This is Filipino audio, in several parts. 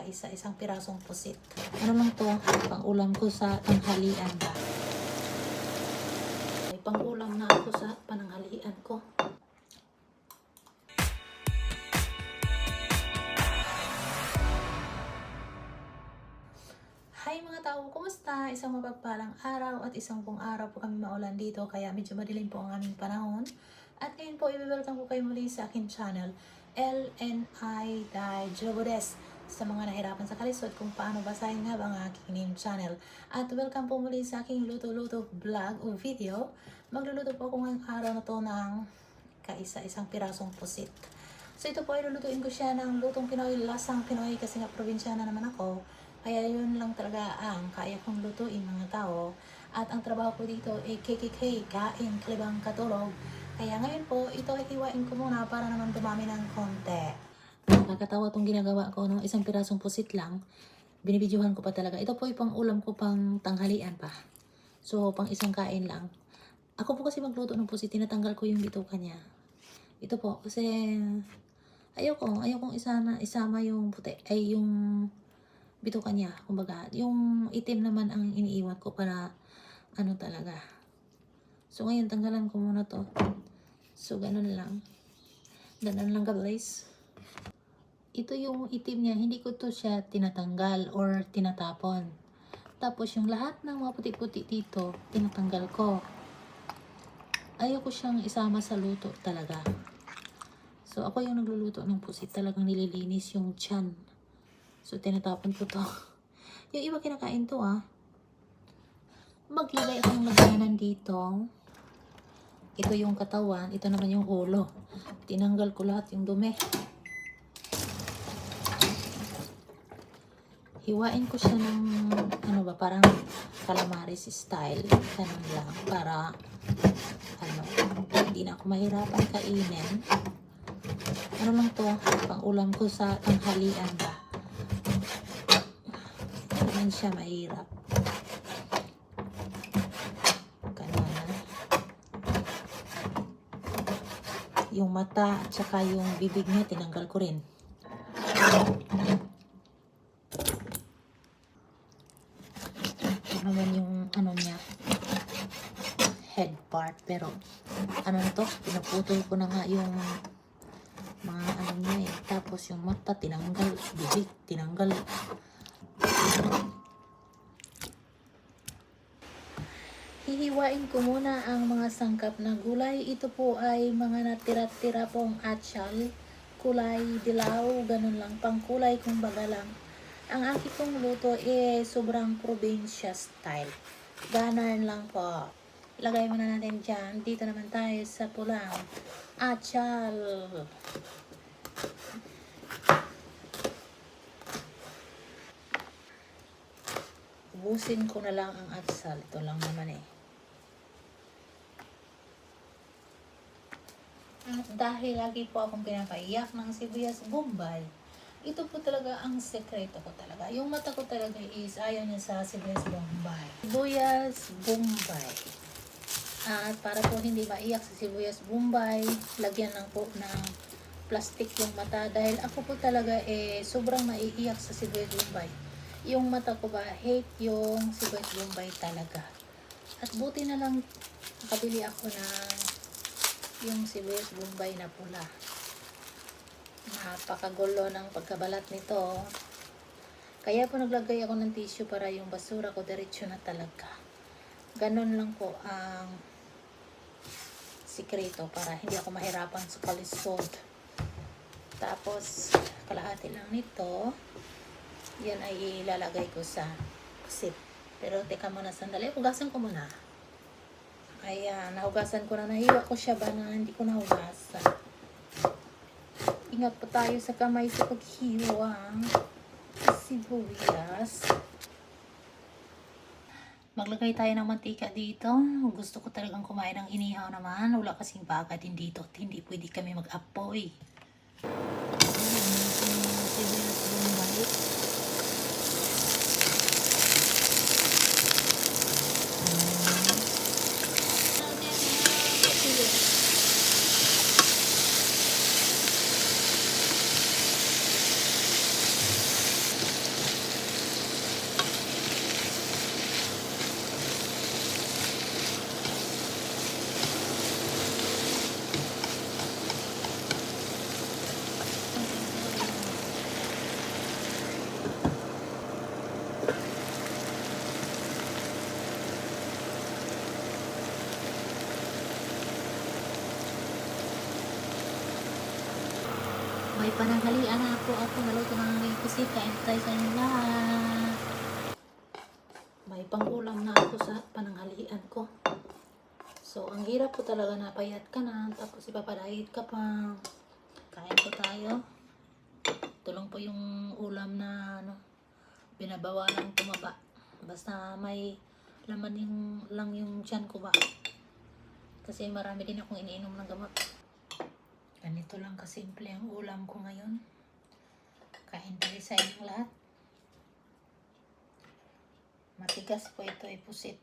isang pirasong pusit. Ano lang to, pang ulam ko sa tanghalian ba. May pang ulam na ako sa pananghalian ko. Hi mga tao, kumusta? Isang mapagpalang araw at isang buong araw po kami maulan dito kaya medyo madilim po ang aming panahon. At ngayon po, i-welcome ko kayo muli sa aking channel, LNI Jobodes. Sa mga nahirapan sa kalisod kung paano basahin nga ba ang aking name channel. At welcome po muli sa aking luto-luto vlog o video. Magluluto po ako ngayong araw na to ng isang pirasong pusit. So ito po ay lulutuin ko siya ng lutong Pinoy, lasang Pinoy kasi nga probinsyana naman ako. Kaya yun lang talaga ang kaya kong lutuin mga tao. At ang trabaho ko dito ay KKK, kain, kalibang katulog. Kaya ngayon po, ito ay hiwain ko muna para naman dumami ng konti. Nakakatawa itong ginagawa ko, no? Isang pirasong pusit lang. Binibidyohan ko pa talaga. Ito po ay pang ulam ko pang tanghalian pa. So, pang isang kain lang. Ako po kasi magluto ng pusit, tinatanggal ko yung bituka niya. Ito po, kasi ayokong isama yung puti, ay yung bituka niya. Kumbaga, yung itim naman ang iniiwan ko para ano talaga. So, ngayon, tanggalan ko muna to. So, ganun lang. Ganun lang guys. Ito yung itim niya, hindi ko to siya tinatanggal or tinatapon. Tapos yung lahat ng mga puti-puti dito, tinatanggal ko. Ayoko siyang isama sa luto talaga. So ako yung nagluluto ng pusit, talagang nililinis yung tiyan. So tinatapon ko to. Yung iba kinakain to Maglagay ako ng lagayanan dito. Ito yung katawan, ito naman yung ulo. Tinanggal ko lahat yung dumi. Hiwain ko siya ng parang calamaris style. Ganun lang para hindi na ako mahirapan kainin. Ano lang to, pang ulam ko sa tanghalian ba. Ganun siya mahirap. Ganun. Yung mata at saka yung bibig niya tinanggal ko rin. Naman yung niya head part, pero to, pinuputol ko na nga yung mga niya tapos yung mata tinanggal, bibig tinanggal. Hihiwain ko muna ang mga sangkap na gulay. Ito po ay mga natira-tira pong atsyal, kulay dilaw, ganun lang, pangkulay kumbaga lang. Ang aking pong luto sobrang probinsya style. Ganon lang po. Lagay muna natin dyan. Dito naman tayo sa pulang atsyal. Ubusin ko na lang ang atsyal. Ito lang naman At dahil lagi po akong pinapaiyak ng sibuyas bombay, ito po talaga ang sekreto ko talaga. Yung mata ko talaga is ayaw niya sa sibuyas bombay. Sibuyas bombay. At para po hindi maiyak sa sibuyas bombay, lagyan lang po ng plastic yung mata. Dahil ako po talaga sobrang maiiyak sa sibuyas bombay. Yung mata ko ba, hate yung sibuyas bombay talaga. At buti na lang nakabili ako ng yung sibuyas bombay na pula. Napakagulo ng pagkabalat nito. Kaya po naglagay ako ng tissue para yung basura ko diretso na talaga. Ganon lang po ang sikreto para hindi ako mahirapan sa kalisod. Tapos kalahati lang nito. Yan ay ilalagay ko sa pusit. Pero teka muna sandali. Hugasan ko muna. Ayan, nahugasan ko na. Nahiwa ko siya ba na hindi ko nahugasan. Ingat pa tayo sa kamay sa paghiwang sibuyas. Maglagay tayo ng mantika dito. Gusto ko talagang kumain ng inihaw naman. Wala kasing baga din dito at hindi pwede kami mag-apoy. Sibuyas bombay. May pananghalian na po ako. Naluto ng aming kusita. And try sa inyo lahat. May pangulam na ako sa pananghalian ko. So, ang hirap po talaga na payat ka na. Tapos ipapadayit ka pa. Kain po tayo. Tulong po yung ulam na binabawalan tumaba. Basta may laman lang yung tiyan ko ba. Kasi marami din akong iniinom ng gamot. Ganito lang kasimple ang ulam ko ngayon. Kain tayo sa inyong lahat. Matigas po ito ay pusit.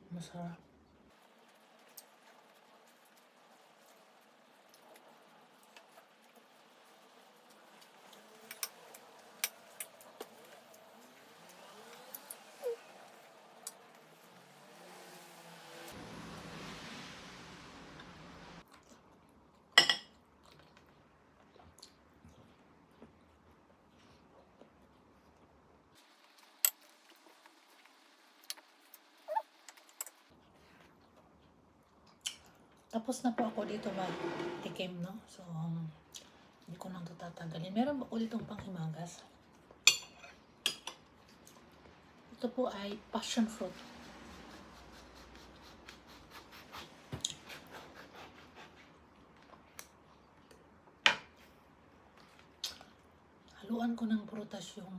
Masarap. Tapos na po ako dito mag-tikim, no? So, hindi ko nang tatagalin. Meron po ditong panghimagas. Ito po ay passion fruit. Haluan ko ng prutas yung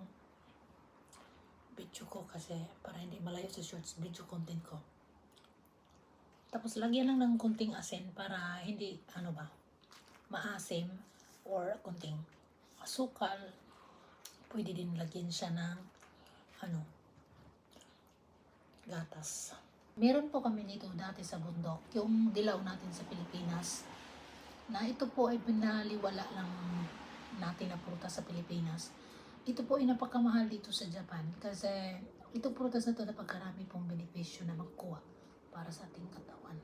video ko kasi para hindi malayo sa shorts video content ko. Tapos lagyan lang ng kunting asin para hindi maasim or kunting asukal. Pwede din lagyan siya ng gatas. Meron po kami nito dati sa bundok, yung dilaw natin sa Pilipinas. Na ito po ay pinaliwala lang natin na prutas sa Pilipinas. Ito po ay napakamahal dito sa Japan kasi itong prutas na ito napagkarami pong benepisyo na makukuha para sa ating katawan.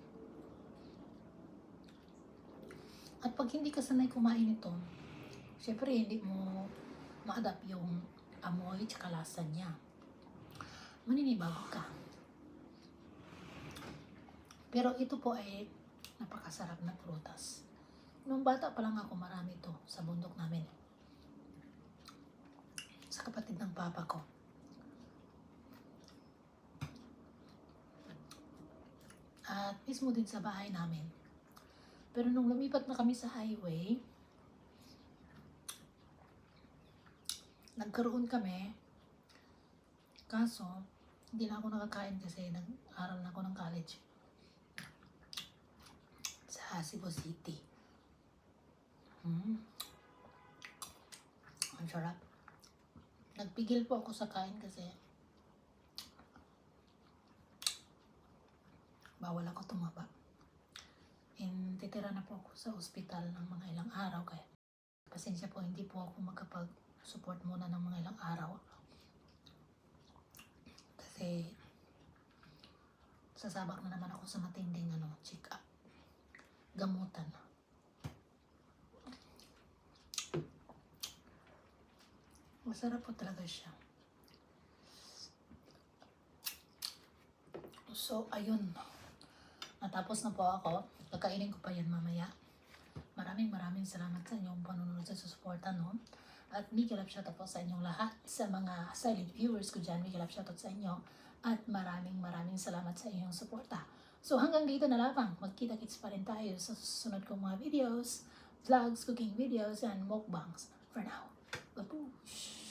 At pag hindi ka sanay kumain ito, syempre hindi mo ma-adapt yung amoy at lasa niya. Maninibago ka. Pero ito po ay napakasarap na prutas. Nung bata pa lang ako, marami ito sa bundok namin. Sa kapatid ng papa ko. At mismo din sa bahay namin. Pero nung lumipat na kami sa highway, nagkaroon kami. Kaso, hindi na ako nakakain kasi nag-aral na ako ng college. Sa Cebu City. Ang sarap. Nagpigil po ako sa kain kasi bawal ako tumaba. And titira na po ako sa ospital ng mga ilang araw kaya pasensya po, hindi po ako makapag-support muna ng mga ilang araw. Kasi sasabak na naman ako sa matinding check-up. Gamutan. Masarap po talaga siya. So, ayun. Natapos na po ako. Kakainin ko pa yan mamaya. Maraming salamat sa inyong panunod sa susuporta, no? At mega love shoutout po sa inyong lahat. Sa mga silent viewers ko dyan, mega love shoutout sa inyo. At maraming salamat sa inyong suporta. So hanggang dito na lamang. Magkita-kits pa rin tayo sa susunod kong mga videos, vlogs, cooking videos, and mukbangs. For now, babush!